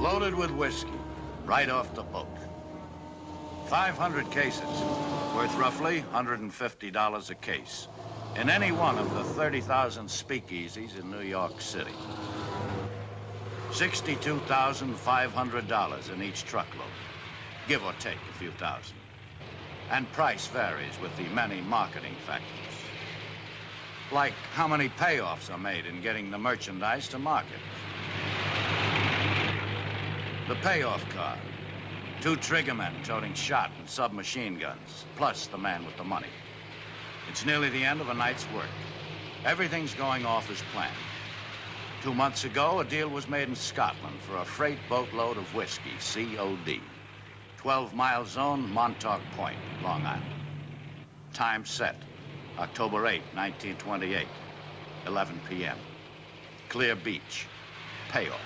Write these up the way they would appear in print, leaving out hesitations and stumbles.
loaded with whiskey, right off the boat. 500 cases, worth roughly $150 a case, in any one of the 30,000 speakeasies in New York City. $62,500 in each truckload, give or take a few thousand. And price varies with the many marketing factors. Like how many payoffs are made in getting the merchandise to market. The payoff car, 2 triggermen toting shot and submachine guns, plus the man with the money. It's nearly the end of a night's work. Everything's going off as planned. 2 months ago, a deal was made in Scotland for a freight boatload of whiskey, COD. 12-mile zone, Montauk Point, Long Island. Time set, October 8, 1928, 11 p.m. Clear beach, payoff.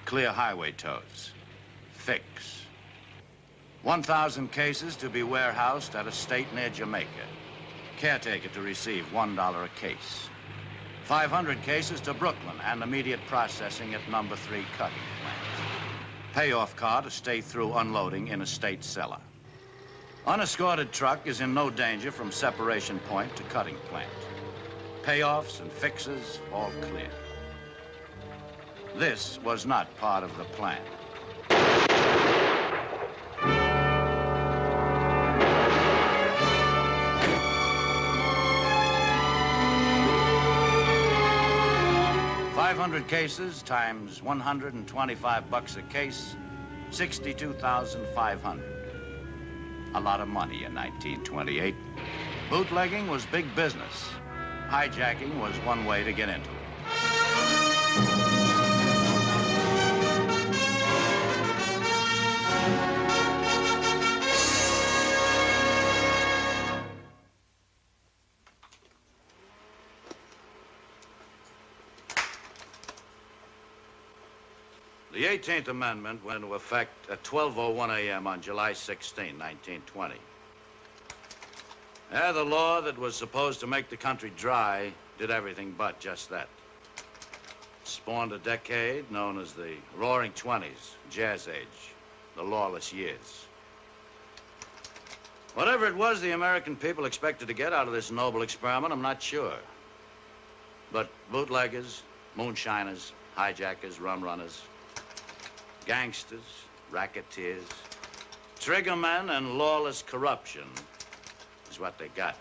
Clear highway tows, fix. 1,000 cases to be warehoused at a state near Jamaica. Caretaker to receive $1 a case. 500 cases to Brooklyn and immediate processing at number 3 cutting plant. Payoff car to stay through unloading in a state cellar. Unescorted truck is in no danger from separation point to cutting plant. Payoffs and fixes all clear. This was not part of the plan. $500 cases times $125 a case, $62,500. A lot of money in 1928. Bootlegging was big business. Hijacking was one way to get into it. The 18th Amendment went into effect at 12:01 a.m. on July 16, 1920. The law that was supposed to make the country dry did everything but just that. Spawned a decade known as the Roaring Twenties, Jazz Age, the lawless years. Whatever it was the American people expected to get out of this noble experiment, I'm not sure. But bootleggers, moonshiners, hijackers, rum runners, gangsters, racketeers, triggermen, and lawless corruption is what they got.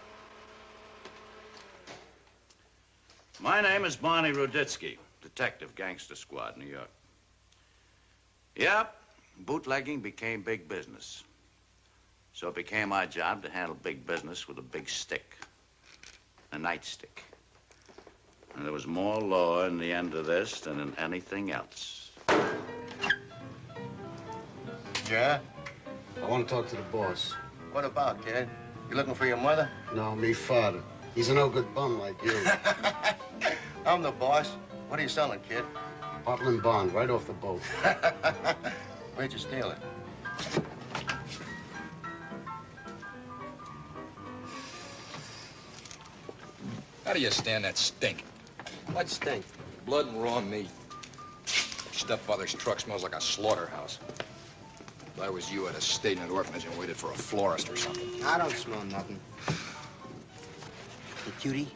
My name is Barney Ruditsky, Detective Gangster Squad, New York. Yep, bootlegging became big business. So it became our job to handle big business with a big stick, a nightstick. And there was more law in the end of this than in anything else. Yeah? I want to talk to the boss. What about, kid? You looking for your mother? No, me father. He's a no-good bum like you. I'm the boss. What are you selling, kid? Bottle and bond, right off the boat. Where'd you steal it? How do you stand that stink? What stink? Blood and raw meat. Your stepfather's truck smells like a slaughterhouse. If I was you, I'd have stayed in an orphanage and waited for a florist or something. I don't smell nothing. Hey, Cutie,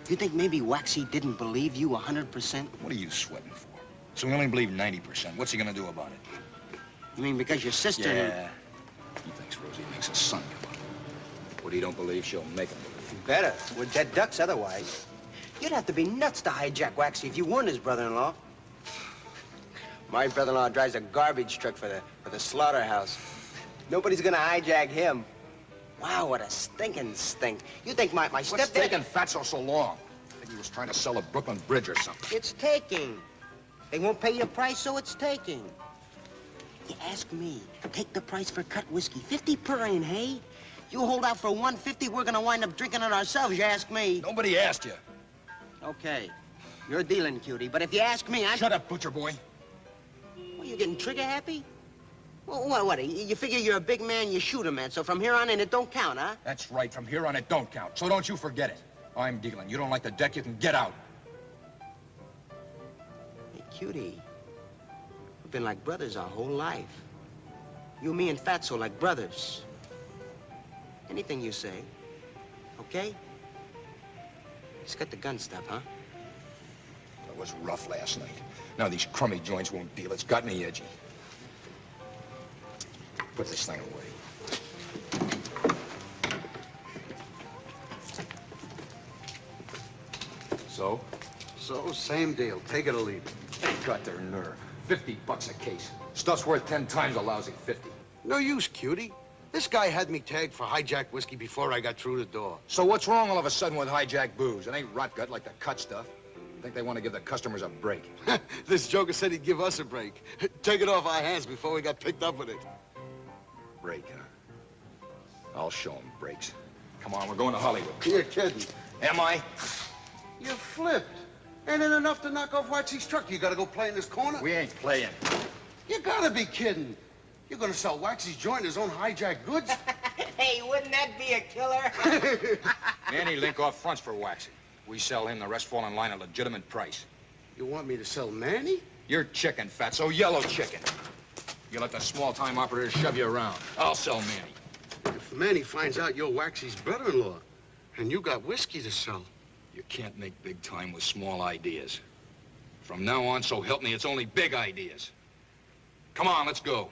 you think maybe Waxy didn't believe you 100%? What are you sweating for? So he only believed 90%. What's he gonna do about it? You mean because your sister... Yeah. He thinks Rosie makes a son give up. What he don't believe, she'll make him believe. Better. We're dead ducks otherwise. You'd have to be nuts to hijack Waxy if you weren't his brother-in-law. My brother-in-law drives a garbage truck for the slaughterhouse. Nobody's gonna hijack him. Wow, what a stinking stink. You think my What's stepdad... taking Fatso so long? I think he was trying to sell a Brooklyn Bridge or something. It's taking. They won't pay you a price, so it's taking. You ask me, take the price for cut whiskey, 50 per in, hey? You hold out for 150, we're gonna wind up drinking it ourselves, you ask me. Nobody asked you. Okay, you're dealing, Cutie, but if you ask me, I'm... Shut up, butcher boy. What, you getting trigger happy? Well, what, you figure you're a big man, you shoot a man, so from here on in it don't count, huh? That's right. From here on, it don't count. So don't you forget it. I'm dealing. You don't like the deck, you can get out. Hey, Cutie, been like brothers our whole life. You, me, and Fatso like brothers. Anything you say, okay? Just got the gun stuff, huh? It was rough last night. Now these crummy joints won't deal. It's got me edgy. Put this thing away. So? So, same deal. Take it or leave it. They got their nerve. $50 a case. Stuff's worth 10 times a lousy 50. No use, Cutie. This guy had me tagged for hijacked whiskey before I got through the door. So what's wrong all of a sudden with hijacked booze? It ain't rot gut like the cut stuff. I think they want to give the customers a break. This joker said he'd give us a break. Take it off our hands before we got picked up with it. Break, huh? I'll show them breaks. Come on, we're going to Hollywood. You're kidding. Am I? You flipped. Ain't it enough to knock off Waxy's truck? You gotta go play in this corner? We ain't playing. You gotta be kidding. You're gonna sell Waxy's joint his own hijacked goods? Hey, wouldn't that be a killer? Manny Linkoff fronts for Waxy. We sell him, the rest fall in line at a legitimate price. You want me to sell Manny? You're chicken, Fatso, yellow chicken. You let the small-time operators shove you around. I'll sell Manny. If Manny finds out you're Waxy's brother-in-law, and you got whiskey to sell. You can't make big time with small ideas. From now on, so help me, it's only big ideas. Come on, let's go.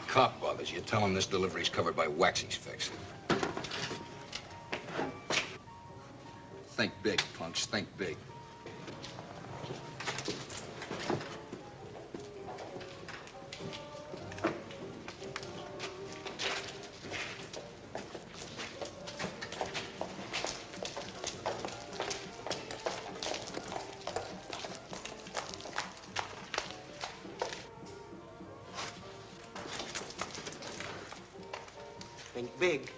Cop bothers you, tell him this delivery's covered by Waxy's fix. Think big, punks, think big. Think big.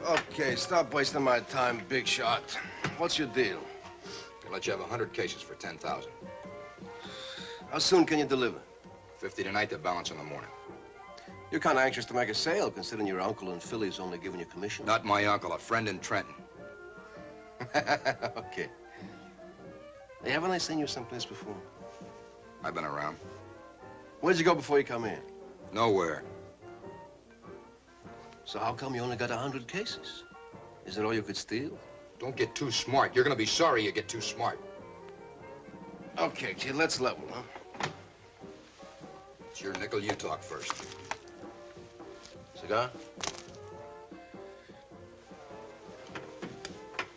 Okay, stop wasting my time, big shot. What's your deal? I'll let you have 100 cases for 10,000. How soon can you deliver? 50 tonight, the balance in the morning. You're kind of anxious to make a sale, considering your uncle in Philly's only giving you commission. Not my uncle, a friend in Trenton. Okay. Hey, haven't I seen you someplace before? I've been around. Where'd you go before you come in? Nowhere. So how come you only got 100 cases? Is that all you could steal? Don't get too smart. You're gonna be sorry you get too smart. Okay, kid, let's level, huh? It's your nickel, you talk first. Cigar?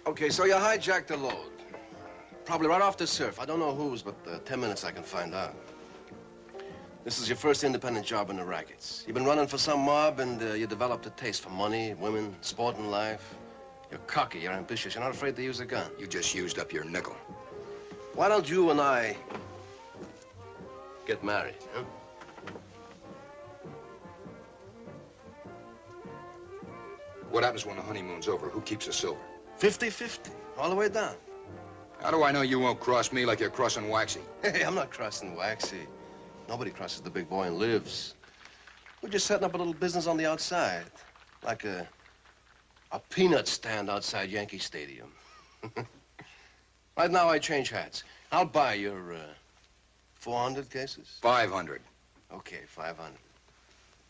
Okay, so you hijacked the load. Probably right off the surf. I don't know whose, but 10 minutes I can find out. This is your first independent job in the rackets. You've been running for some mob, and you developed a taste for money, women, sport, and life. You're cocky, you're ambitious, you're not afraid to use a gun. You just used up your nickel. Why don't you and I get married, huh? What happens when the honeymoon's over? Who keeps the silver? 50-50, all the way down. How do I know you won't cross me like you're crossing Waxy? Hey, I'm not crossing Waxy. Nobody crosses the big boy and lives. We're just setting up a little business on the outside, like a peanut stand outside Yankee Stadium. Right now, I change hats. I'll buy your 400 cases. 500. Okay, 500.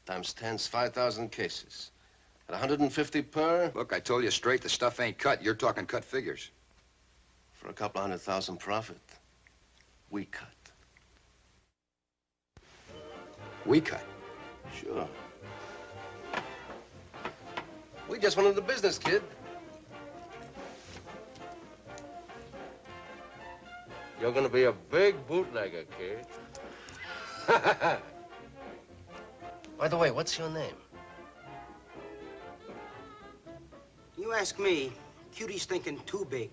Times 10's 5,000 cases. At 150 per, Look, I told you straight, the stuff ain't cut. You're talking cut figures. for a couple 100,000 profit, we cut. We cut. Sure. We just went into business, kid. You're gonna be a big bootlegger, kid. By the way, what's your name? You ask me, Cutie's thinking too big.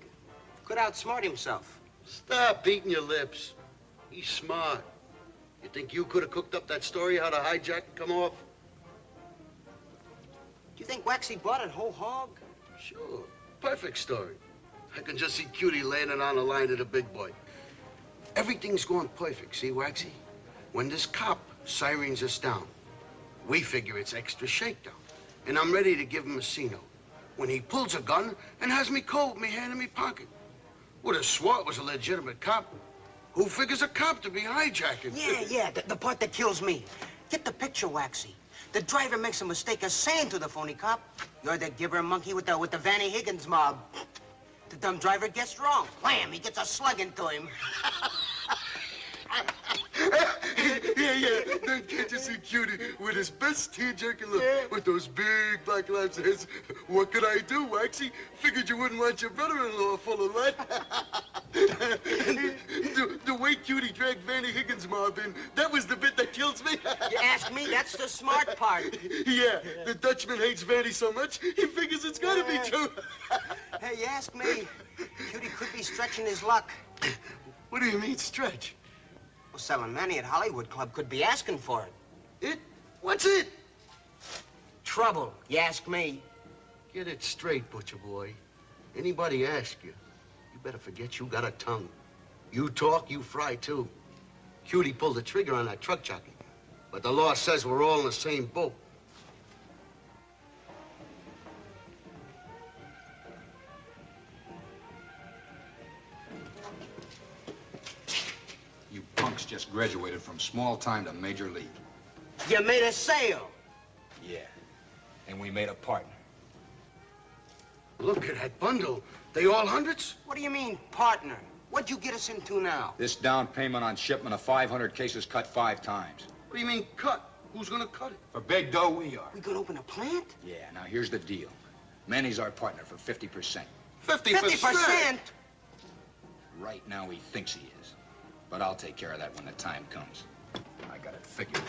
Could outsmart himself. Stop beating your lips. He's smart. You think you could have cooked up that story how to hijack and come off? Do you think Waxy bought it whole hog? Sure. Perfect story. I can just see Cutie laying it on the line to the big boy. Everything's going perfect, see, Waxy? When this cop sirens us down, we figure it's extra shakedown. And I'm ready to give him a C-note. When he pulls a gun and has me cold, me hand in me pocket. Would have swore it was a legitimate cop. Who figures a cop to be hijacking? Yeah, the part that kills me. Get the picture, Waxy. The driver makes a mistake of saying to the phony cop, "You're the gibber monkey with the Vanny Higgins mob." The dumb driver gets wrong. Wham! He gets a slug into him. Yeah. Then can't you see Cutie with his best tear-jerking look, with those big black lips of his? What could I do, Waxy? Figured you wouldn't want your brother-in-law full of lead. The way Cutie dragged Vanny Higgins' mob in, that was the bit that kills me. You ask me, that's the smart part. Yeah, the Dutchman hates Vanny so much, he figures it's gotta be true. Hey, you ask me, Cutie could be stretching his luck. What do you mean, stretch? Well, selling Manny at Hollywood Club could be asking for it. It? What's it? Trouble, you ask me. Get it straight, butcher boy. Anybody ask you, you better forget you got a tongue. You talk, you fry, too. Cutie pulled the trigger on that truck jockey. But the law says we're all in the same boat. You punks just graduated from small time to major league. You made a sale. Yeah. And we made a partner. Look at that bundle. They all hundreds? What do you mean, partner? What'd you get us into now? This down payment on shipment of 500 cases cut 5 times. What do you mean, cut? Who's gonna cut it? For big dough, we are. We gonna open a plant? Yeah, now here's the deal. Manny's our partner for 50%. 50%? 50%? Right now, he thinks he is. But I'll take care of that when the time comes. I got it figured.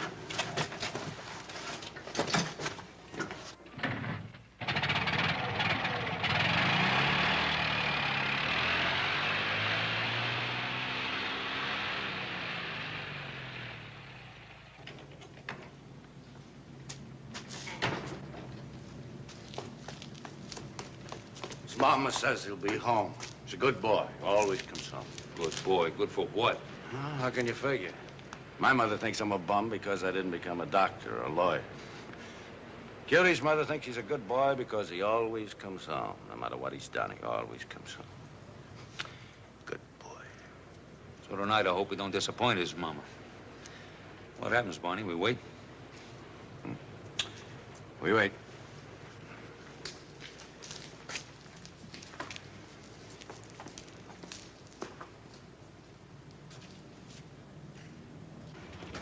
His mama says he'll be home. He's a good boy. Always comes home. Good boy. Good for what? Well, how can you figure? My mother thinks I'm a bum because I didn't become a doctor or a lawyer. Cutie's mother thinks he's a good boy because he always comes home. No matter what he's done, he always comes home. Good boy. So tonight, I hope we don't disappoint his mama. What happens, Barney? We wait? We wait.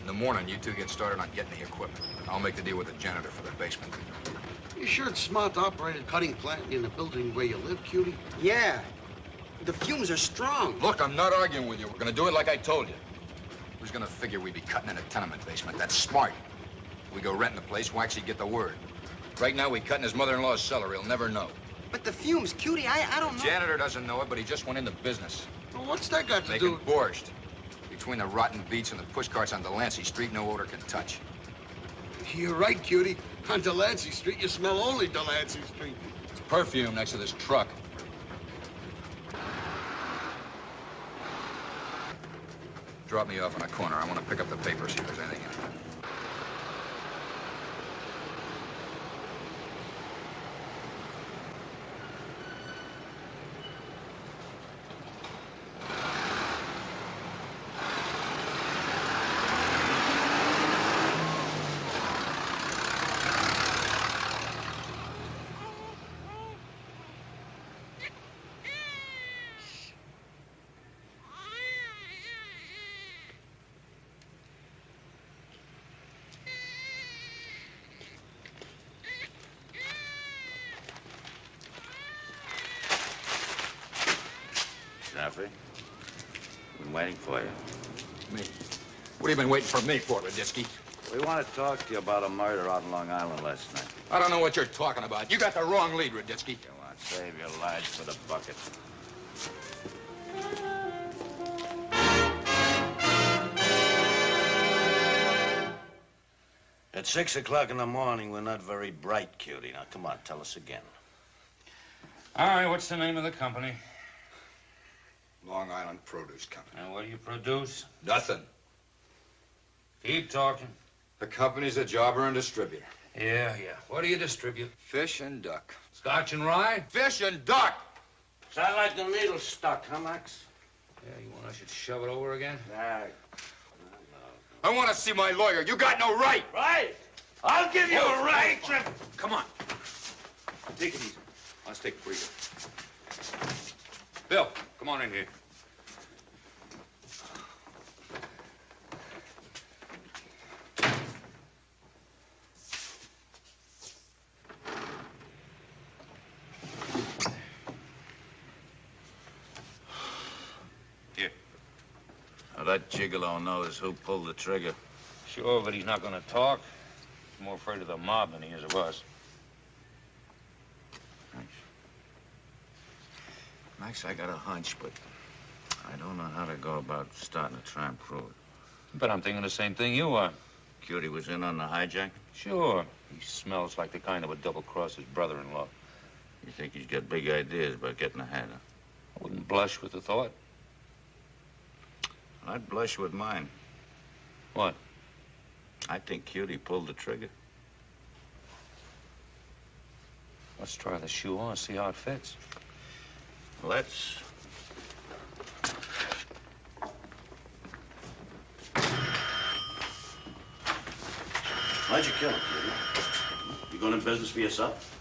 In the morning, you two get started on getting the equipment. I'll make the deal with the janitor for the basement. You sure it's smart to operate a cutting plant in the building where you live, Cutie? Yeah. The fumes are strong. Look, I'm not arguing with you. We're gonna do it like I told you. Who's gonna figure we'd be cutting in a tenement basement? That's smart. We go renting the place, Waxy get the word. Right now, we cut in his mother-in-law's cellar. He'll never know. But the fumes, Cutie, I don't know. Janitor doesn't know it, but he just went into business. Well, what's that got to Making do? borscht. Between the rotten beets and the pushcarts on Delancey Street, no odor can touch. You're right, Cutie. On Delancey Street, you smell only Delancey Street. It's perfume next to this truck. Drop me off on a corner. I want to pick up the paper, see if there's anything in it. Jaffe, been waiting for you. Me? What have you been waiting for me for, Raditsky? We want to talk to you about a murder out in Long Island last night. I don't know what you're talking about. You got the wrong lead, Raditsky. You want to save your lives for the bucket. At 6 o'clock in the morning, we're not very bright, Cutie. Now, come on, tell us again. All right, what's the name of the company? Long Island Produce Company. And what do you produce? Nothing. Keep talking. The company's a jobber and distributor. Yeah. What do you distribute? Fish and duck. Scotch and rye? Fish and duck! Sound like the needle stuck, huh, Max? Yeah, you want I should shove it over again? I want to see my lawyer. You got no right. Right? I'll give you a right. Come on. Take it easy. Let's take a breather. Bill, come on in here. Here. Now, that gigolo knows who pulled the trigger. Sure, but he's not going to talk. He's more afraid of the mob than he is of us. Max, I got a hunch, but I don't know how to go about starting to try and prove it. But I'm thinking the same thing you are. Cutie was in on the hijack? Sure. He smells like the kind of a double-cross his brother-in-law. You think he's got big ideas about getting ahead, huh? I wouldn't blush with the thought. I'd blush with mine. What? I think Cutie pulled the trigger. Let's try the shoe on, see how it fits. Let's. Why'd you kill him, Cutie? You going in business for yourself?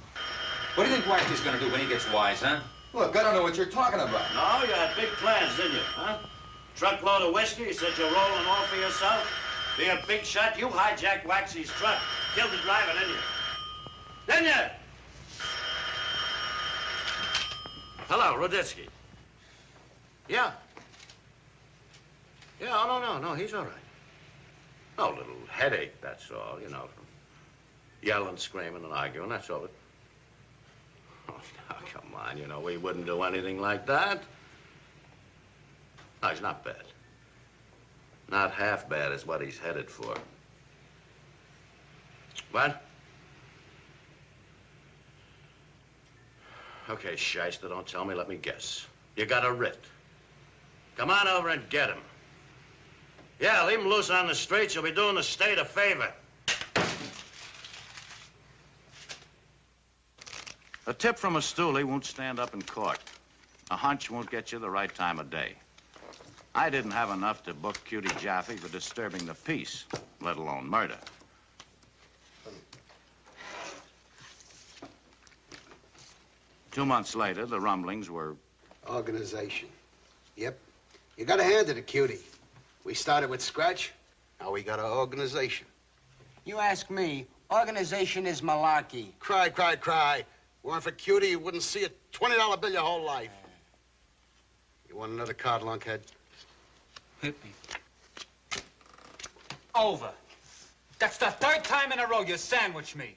What do you think Waxy's gonna do when he gets wise, huh? Look, I don't know what you're talking about. No, you had big plans, didn't you, huh? Truckload of whiskey, you said you're rolling all for yourself? Be a big shot, you hijacked Waxy's truck. Killed the driver, didn't you? Didn't you? Hello, Ruditsky. Yeah. Yeah, oh, no, he's all right. No, little headache, that's all, you know, from yelling, screaming, and arguing, that's all. Oh, now, come on, you know, we wouldn't do anything like that. No, he's not bad. Not half bad is what he's headed for. What? Okay, shyster, don't tell me, let me guess. You got a writ. Come on over and get him. Yeah, leave him loose on the streets. You'll be doing the state a favor. A tip from a stoolie won't stand up in court. A hunch won't get you the right time of day. I didn't have enough to book Cutie Jaffe for disturbing the peace, let alone murder. Two months later, the rumblings were... Organization. Yep. You gotta hand it to Cutie. We started with scratch. Now we got an organization. You ask me, organization is malarkey. Cry. Weren't for Cutie, you wouldn't see a $20 bill your whole life. You want another card, lunkhead? Hit me. Over. That's the third time in a row you sandwiched me.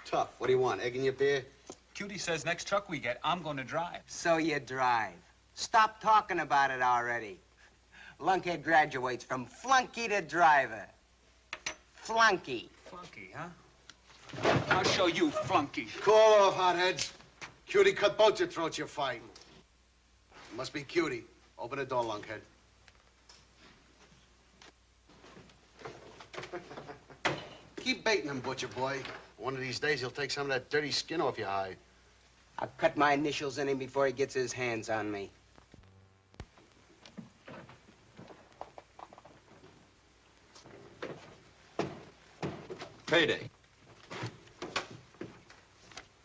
Tough. What do you want, egg in your beer? Cutie says next truck we get, I'm gonna drive. So you drive. Stop talking about it already. Lunkhead graduates from flunky to driver. Flunky. Flunky, huh? I'll show you, flunky. Cool off, hotheads. Cutie cut both your throats you're fighting. It must be Cutie. Open the door, lunkhead. Keep baiting him, butcher boy. One of these days, he'll take some of that dirty skin off your hide. I'll cut my initials in him before he gets his hands on me. Payday.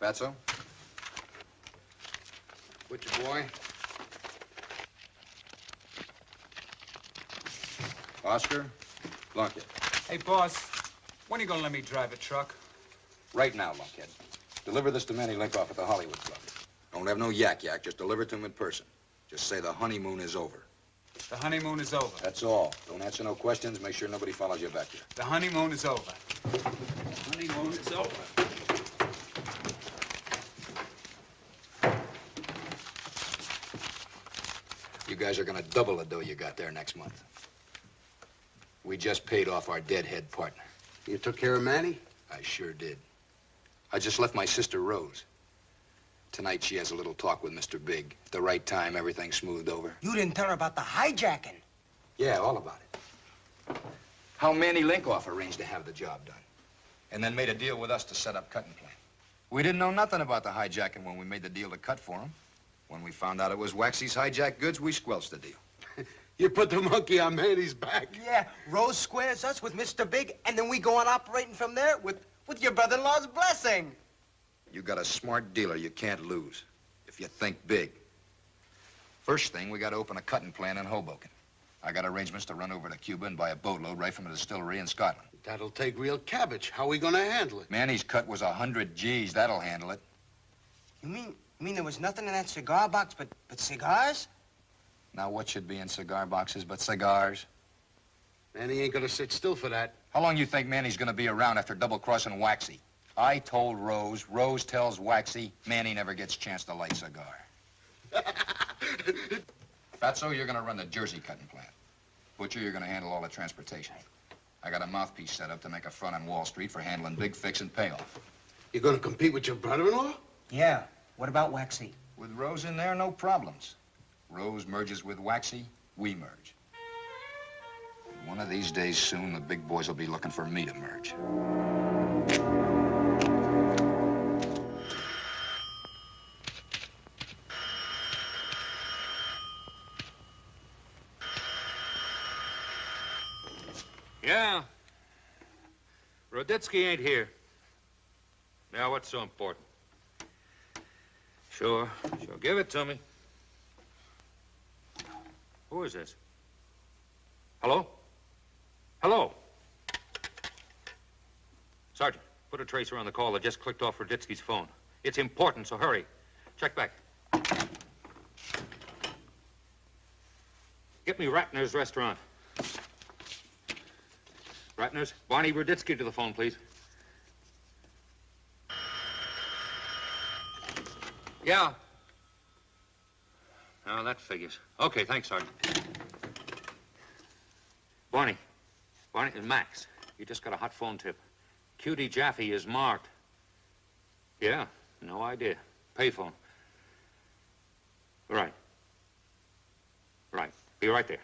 Fatso? Butcher boy. Oscar? Lunkhead. Hey, boss, when are you gonna let me drive a truck? Right now, Lunkhead. Deliver this to Manny Linkoff at the Hollywood Club. Don't have no yak. Just deliver it to him in person. Just say the honeymoon is over. The honeymoon is over. That's all. Don't answer no questions. Make sure nobody follows you back here. The honeymoon is over. Honeymoon is over. You guys are gonna double the dough you got there next month. We just paid off our deadhead partner. You took care of Manny? I sure did. I just left my sister Rose. Tonight she has a little talk with Mr. Big. At the right time, everything's smoothed over. You didn't tell her about the hijacking. Yeah, all about it. How Manny Linkoff arranged to have the job done. And then made a deal with us to set up cutting plant. We didn't know nothing about the hijacking when we made the deal to cut for him. When we found out it was Waxy's hijacked goods, we squelched the deal. You put the monkey on Manny's back. Yeah, Rose squares us with Mr. Big, and then we go on operating from there with your brother-in-law's blessing. You got a smart dealer you can't lose, if you think big. First thing, we got to open a cutting plant in Hoboken. I got arrangements to run over to Cuba and buy a boatload right from a distillery in Scotland. That'll take real cabbage. How are we gonna handle it? Manny's cut was 100 G's. That'll handle it. You mean there was nothing in that cigar box but cigars? Now, what should be in cigar boxes but cigars? Manny ain't gonna sit still for that. How long you think Manny's gonna be around after double-crossing Waxy? I told Rose, Rose tells Waxy, Manny never gets a chance to light a cigar. Fatso, you're gonna run the Jersey cutting plant. Butcher, you're gonna handle all the transportation. I got a mouthpiece set up to make a front on Wall Street for handling big fix and payoff. You're gonna compete with your brother-in-law? Yeah. What about Waxy? With Rose in there, no problems. Rose merges with Waxy, we merge. One of these days soon, the big boys will be looking for me to merge. Yeah. Roditsky ain't here. Now, what's so important? Sure. Give it to me. Who is this? Hello? Hello? Sergeant, put a tracer on the call that just clicked off Roditsky's phone. It's important, so hurry. Check back. Get me Ratner's restaurant. Ratner's, Barney Roditsky to the phone, please. Yeah. Oh, that figures. Okay, thanks, Sergeant. Barney, and Max, you just got a hot phone tip. Cutie Jaffe is marked. Yeah, no idea. Payphone. Right. Be right there.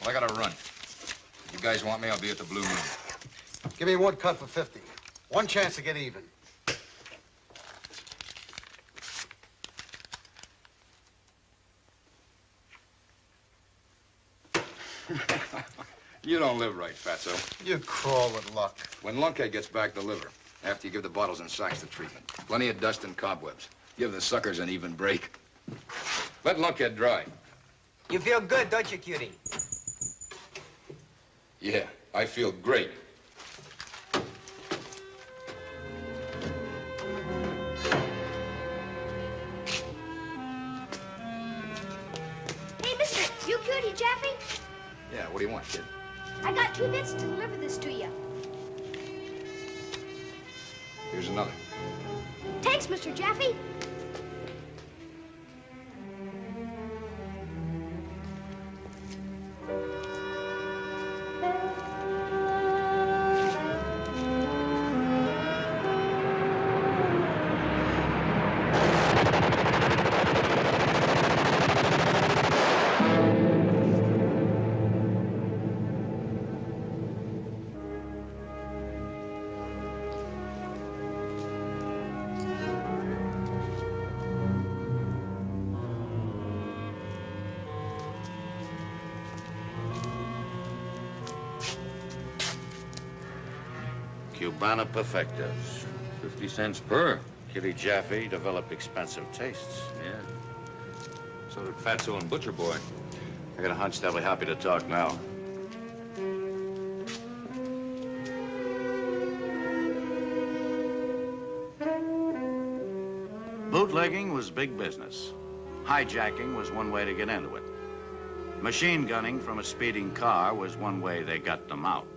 Well, I gotta run. If you guys want me, I'll be at the Blue Moon. Give me one cut for 50. One chance to get even. You don't live right, Fatso. You crawl with luck. When Lunkhead gets back, the liver. After you give the bottles and sacks the treatment. Plenty of dust and cobwebs. Give the suckers an even break. Let Lunkhead dry. You feel good, don't you, Cutie? Yeah, I feel great. Hey, mister, you Cutie Jaffe? Yeah, what do you want, kid? I got 2 bits to deliver this to you. Here's another. Thanks, Mr. Jaffe. Cubana perfectos. 50 cents per. Cutie Jaffe developed expensive tastes. Yeah. So did Fatso and Butcher Boy. I got a hunch they'll be happy to talk now. Bootlegging was big business. Hijacking was one way to get into it. Machine gunning from a speeding car was one way they got them out.